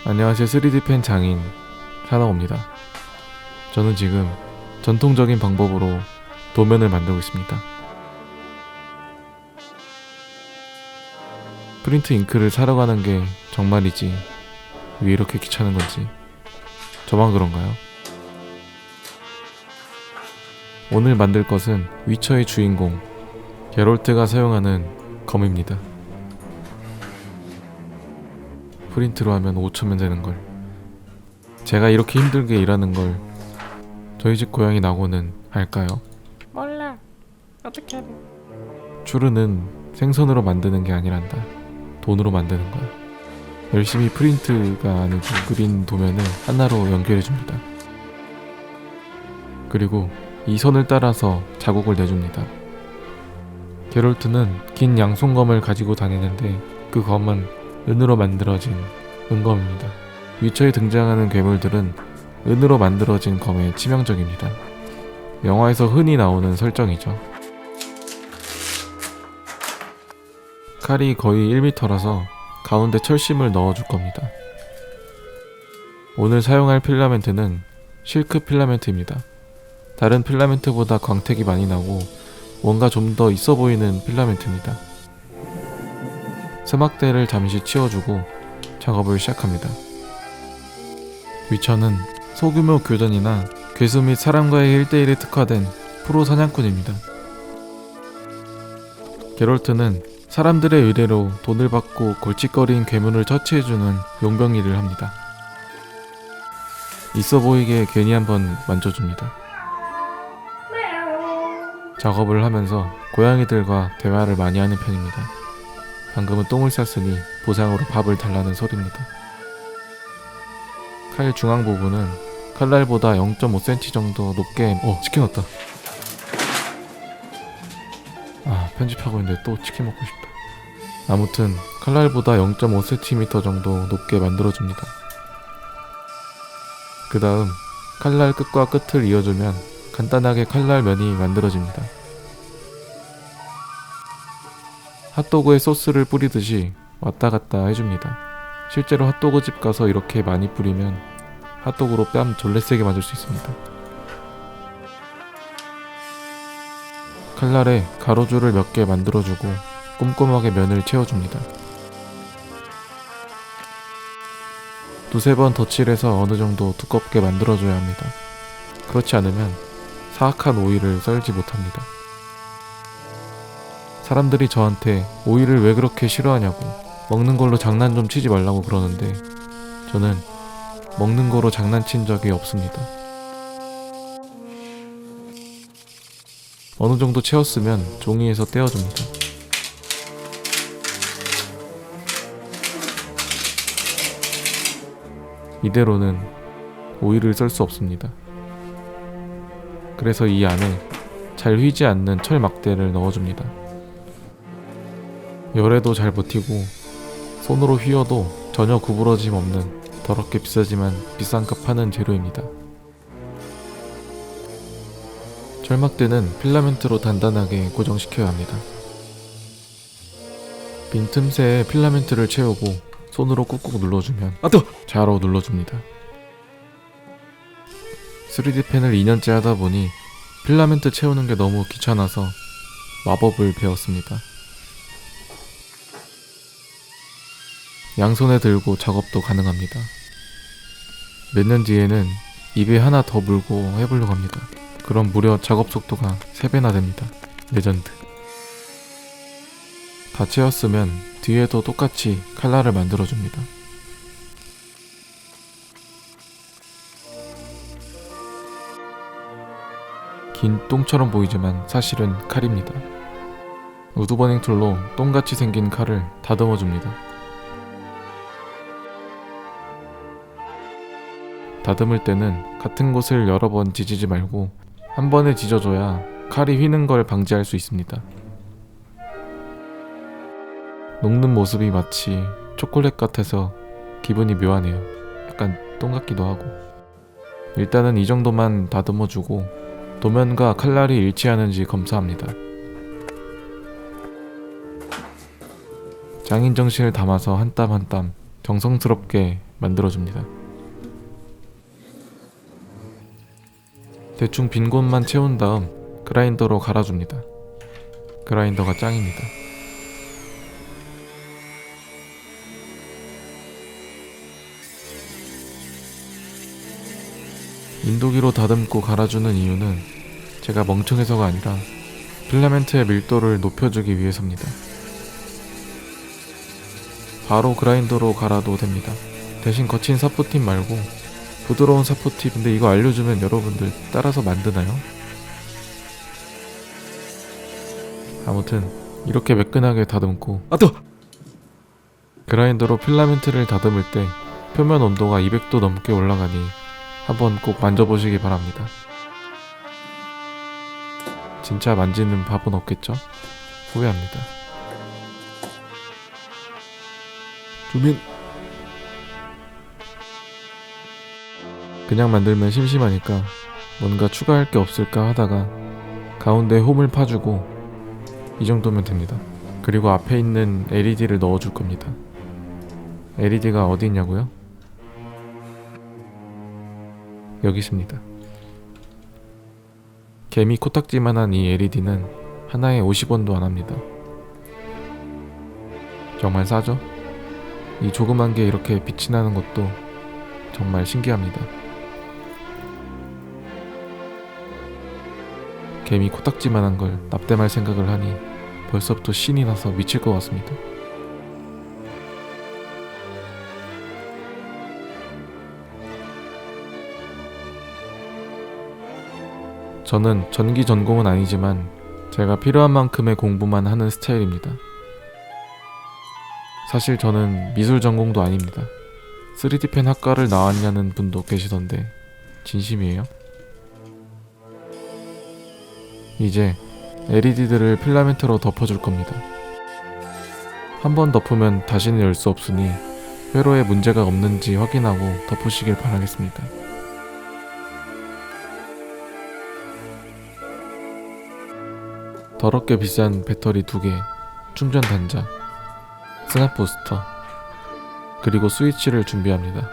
안녕하세요. 3D 펜 장인 샤나옵니다. 저는 지금 전통적인 방법으로 도면을 만들고 있습니다. 프린트 잉크를 사러 가는 게 정말이지 왜 이렇게 귀찮은 건지 저만 그런가요? 오늘 만들 것은 위쳐의 주인공 게롤트가 사용하는 검입니다. 프린트로 하면 5초면 되는걸. 제가 이렇게 힘들게 일하는 걸 저희 집 고양이 나고는 알까요? 몰라. 어떻게 알아? 추르는 생선으로 만드는 게 아니란다. 돈으로 만드는 거야. 열심히 프린트가 아니고 그린 도면을 하나로 연결해줍니다. 그리고 이 선을 따라서 자국을 내줍니다. 게롤트는 긴 양손검을 가지고 다니는데 그 검은 은으로 만들어진 은검입니다. 위쳐에 등장하는 괴물들은 은으로 만들어진 검에 치명적입니다. 영화에서 흔히 나오는 설정이죠. 칼이 거의 1m라서 가운데 철심을 넣어줄 겁니다. 오늘 사용할 필라멘트는 실크 필라멘트입니다. 다른 필라멘트보다 광택이 많이 나고 뭔가 좀 더 있어 보이는 필라멘트입니다. 스막대를 잠시 치워주고 작업을 시작합니다. 위쳐는 소규모 교전이나 괴수 및 사람과의 1대1에 특화된 프로 사냥꾼입니다. 게롤트는 사람들의 의뢰로 돈을 받고 골칫거리인 괴물을 처치해주는 용병 일을 합니다. 있어 보이게 괜히 한번 만져줍니다. 작업을 하면서 고양이들과 대화를 많이 하는 편입니다. 방금은 똥을 쌌으니 보상으로 밥을 달라는 소리입니다. 칼 중앙 부분은 칼날보다 0.5cm 정도 높게 치킨 왔다. 편집하고 있는데 또 치킨 먹고 싶다. 아무튼 칼날보다 0.5cm 정도 높게 만들어줍니다. 그 다음 칼날 끝과 끝을 이어주면 간단하게 칼날 면이 만들어집니다. 핫도그에 소스를 뿌리듯이 왔다 갔다 해줍니다. 실제로 핫도그 집 가서 이렇게 많이 뿌리면 핫도그로 뺨 졸래 세게 맞을 수 있습니다. 칼날에 가로줄을 몇 개 만들어주고 꼼꼼하게 면을 채워줍니다. 두세 번 덧칠해서 어느 정도 두껍게 만들어줘야 합니다. 그렇지 않으면 사악한 오이를 썰지 못합니다. 사람들이 저한테 오이를 왜 그렇게 싫어하냐고, 먹는 걸로 장난 좀 치지 말라고 그러는데 저는 먹는 거로 장난친 적이 없습니다. 어느 정도 채웠으면 종이에서 떼어줍니다. 이대로는 오이를 썰 수 없습니다. 그래서 이 안에 잘 휘지 않는 철 막대를 넣어줍니다. 열에도 잘 버티고 손으로 휘어도 전혀 구부러짐 없는 더럽게 비싸지만 비싼 값 하는 재료입니다. 철막대는 필라멘트로 단단하게 고정시켜야 합니다. 빈 틈새에 필라멘트를 채우고 손으로 꾹꾹 눌러주면 자로 눌러줍니다. 3D 펜을 2년째 하다 보니 필라멘트 채우는 게 너무 귀찮아서 마법을 배웠습니다. 양손에 들고 작업도 가능합니다. 몇 년 뒤에는 입에 하나 더 물고 해보려고 합니다. 그럼 무려 작업 속도가 3배나 됩니다. 레전드. 다 채웠으면 뒤에도 똑같이 칼날을 만들어줍니다. 긴 똥처럼 보이지만 사실은 칼입니다. 우드버닝 툴로 똥같이 생긴 칼을 다듬어줍니다. 다듬을 때는 같은 곳을 여러 번 지지지 말고 한 번에 지져줘야 칼이 휘는 걸 방지할 수 있습니다. 녹는 모습이 마치 초콜릿 같아서 기분이 묘하네요. 약간 똥 같기도 하고. 일단은 이 정도만 다듬어주고 도면과 칼날이 일치하는지 검사합니다. 장인 정신을 담아서 한 땀 한 땀 정성스럽게 만들어줍니다. 대충 빈 곳만 채운 다음 그라인더로 갈아줍니다. 그라인더가 짱입니다. 인도기로 다듬고 갈아주는 이유는 제가 멍청해서가 아니라 필라멘트의 밀도를 높여주기 위해서입니다. 바로 그라인더로 갈아도 됩니다. 대신 거친 사포팁 말고 부드러운 사포팁. 근데 이거 알려주면 여러분들 따라서 만드나요? 아무튼 이렇게 매끈하게 다듬고 그라인더로 필라멘트를 다듬을 때 표면 온도가 200도 넘게 올라가니 한번 꼭 만져보시기 바랍니다. 진짜 만지는 밥은 없겠죠? 후회합니다. 주민! 그냥 만들면 심심하니까 뭔가 추가할 게 없을까 하다가 가운데 홈을 파주고 이 정도면 됩니다. 그리고 앞에 있는 LED를 넣어줄 겁니다. LED가 어디 있냐고요? 여기 있습니다. 개미 코딱지만한 이 LED는 하나에 50원도 안 합니다. 정말 싸죠? 이 조그만 게 이렇게 빛이 나는 것도 정말 신기합니다. 개미 코딱지만한 걸 납땜할 생각을 하니 벌써부터 신이 나서 미칠 것 같습니다. 저는 전기 전공은 아니지만 제가 필요한 만큼의 공부만 하는 스타일입니다. 사실 저는 미술 전공도 아닙니다. 3D펜 학과를 나왔냐는 분도 계시던데 진심이에요? 이제 LED들을 필라멘트로 덮어줄 겁니다. 한번 덮으면 다시는 열 수 없으니 회로에 문제가 없는지 확인하고 덮으시길 바라겠습니다. 더럽게 비싼 배터리 2개, 충전 단자, 스냅 부스터, 그리고 스위치를 준비합니다.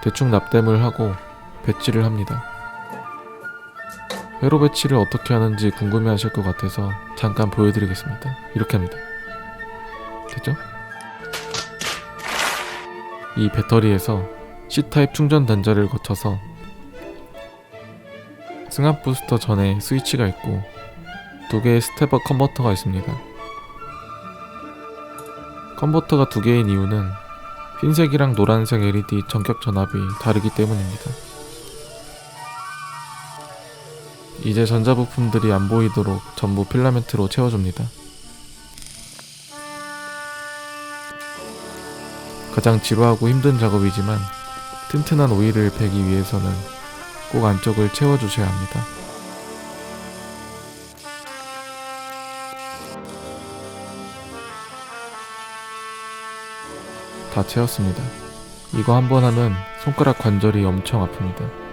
대충 납땜을 하고 배치를 합니다. 회로 배치를 어떻게 하는지 궁금해하실 것 같아서 잠깐 보여드리겠습니다. 이렇게 합니다. 됐죠? 이 배터리에서 C타입 충전 단자를 거쳐서 승합 부스터 전에 스위치가 있고 2개의 스텝업 컨버터가 있습니다. 컨버터가 2개인 이유는 흰색이랑 노란색 LED 전격 전압이 다르기 때문입니다. 이제 전자부품들이 안 보이도록 전부 필라멘트로 채워줍니다. 가장 지루하고 힘든 작업이지만 튼튼한 오일을 빼기 위해서는 꼭 안쪽을 채워주셔야 합니다. 다 채웠습니다. 이거 한번 하면 손가락 관절이 엄청 아픕니다.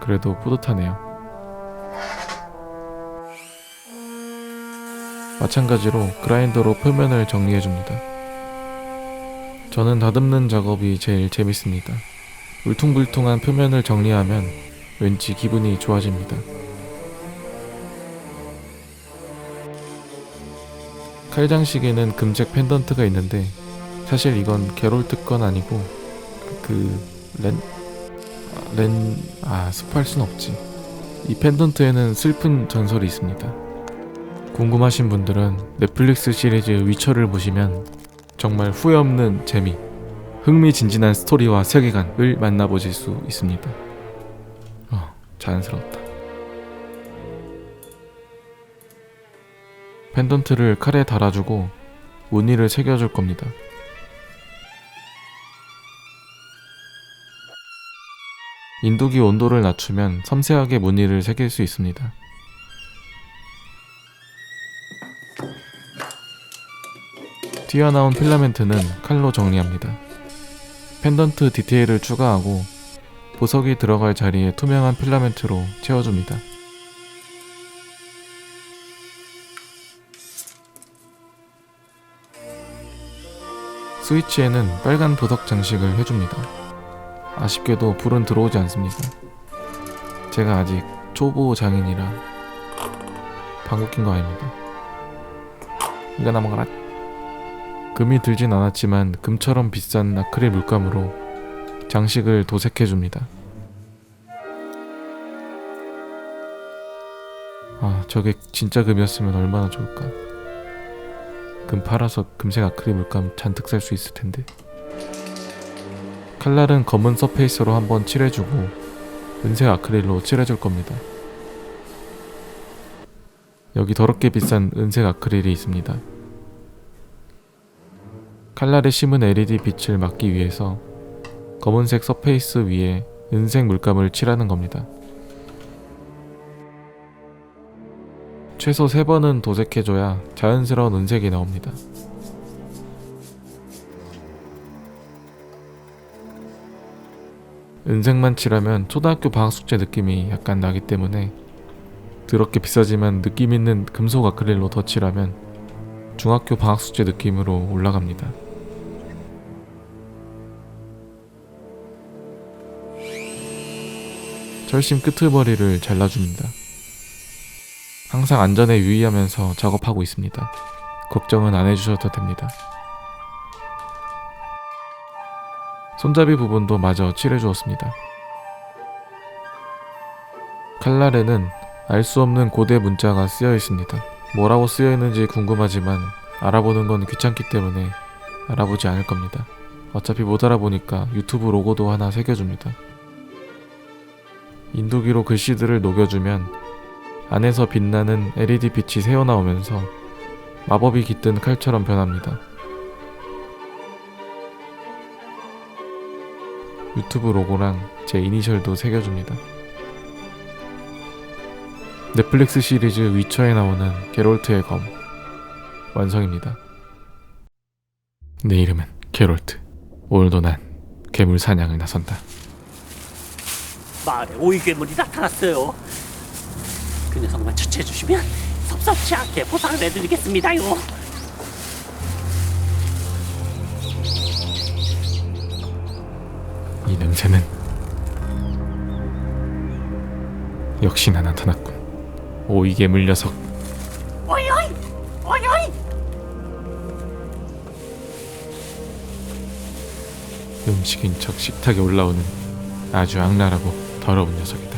그래도 뿌듯하네요. 마찬가지로 그라인더로 표면을 정리해줍니다. 저는 다듬는 작업이 제일 재밌습니다. 울퉁불퉁한 표면을 정리하면 왠지 기분이 좋아집니다. 칼장식에는 금색 펜던트가 있는데 사실 이건 게롤트 건 아니고 습할 순 없지. 이 펜던트에는 슬픈 전설이 있습니다. 궁금하신 분들은 넷플릭스 시리즈 위쳐를 보시면 정말 후회 없는 재미, 흥미진진한 스토리와 세계관을 만나보실 수 있습니다. 자연스럽다. 펜던트를 칼에 달아주고 무늬를 새겨줄 겁니다. 인도기 온도를 낮추면 섬세하게 무늬를 새길 수 있습니다. 튀어나온 필라멘트는 칼로 정리합니다. 펜던트 디테일을 추가하고 보석이 들어갈 자리에 투명한 필라멘트로 채워줍니다. 스위치에는 빨간 보석 장식을 해줍니다. 아쉽게도 불은 들어오지 않습니다. 제가 아직 초보 장인이라 방구 낀 거 아닙니다. 이거 넘어가라. 금이 들진 않았지만 금처럼 비싼 아크릴 물감으로 장식을 도색해줍니다. 아, 저게 진짜 금이었으면 얼마나 좋을까. 금 팔아서 금색 아크릴 물감 잔뜩 살 수 있을 텐데. 칼날은 검은 서페이스로 한번 칠해주고 은색 아크릴로 칠해줄 겁니다. 여기 더럽게 비싼 은색 아크릴이 있습니다. 칼날에 심은 LED 빛을 막기 위해서 검은색 서페이스 위에 은색 물감을 칠하는 겁니다. 최소 3번은 도색해줘야 자연스러운 은색이 나옵니다. 은색만 칠하면 초등학교 방학숙제 느낌이 약간 나기 때문에 더럽게 비싸지만 느낌있는 금속 아크릴로 덧칠하면 중학교 방학숙제 느낌으로 올라갑니다. 철심 끄트머리를 잘라줍니다. 항상 안전에 유의하면서 작업하고 있습니다. 걱정은 안 해주셔도 됩니다. 손잡이 부분도 마저 칠해주었습니다. 칼날에는 알 수 없는 고대 문자가 쓰여 있습니다. 뭐라고 쓰여 있는지 궁금하지만 알아보는 건 귀찮기 때문에 알아보지 않을 겁니다. 어차피 못 알아보니까 유튜브 로고도 하나 새겨줍니다. 인두기로 글씨들을 녹여주면 안에서 빛나는 LED 빛이 새어나오면서 마법이 깃든 칼처럼 변합니다. 유튜브 로고랑 제 이니셜도 새겨줍니다. 넷플릭스 시리즈 위쳐에 나오는 게롤트의 검 완성입니다. 내 이름은 게롤트. 오늘도 난 괴물 사냥을 나선다. 마을에 오이괴물이 나타났어요. 그 녀석만 처치해주시면 섭섭치 않게 보상을 해드리겠습니다요. 이 냄새는 역시나 나타났군. 오이괴물 녀석. 오이오이! 오이오이! 음식인 척 식탁에 올라오는 아주 악랄하고 더러운 녀석이다.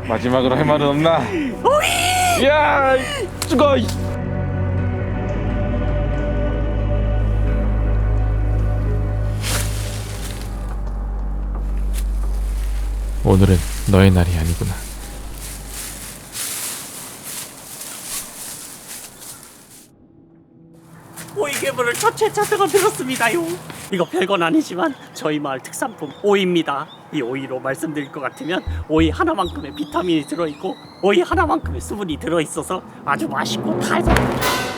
마지막으로 할 말은 없나? 야, 죽어! 오늘은 너의 날이 아니구나. 오이괴물을 처치했다고 들었습니다요. 이거 별건 아니지만 저희 마을 특산품 오이입니다. 이 오이로 말씀드릴 것 같으면 오이 하나만큼의 비타민이 들어있고 오이 하나만큼의 수분이 들어있어서 아주 맛있고 달달합니다.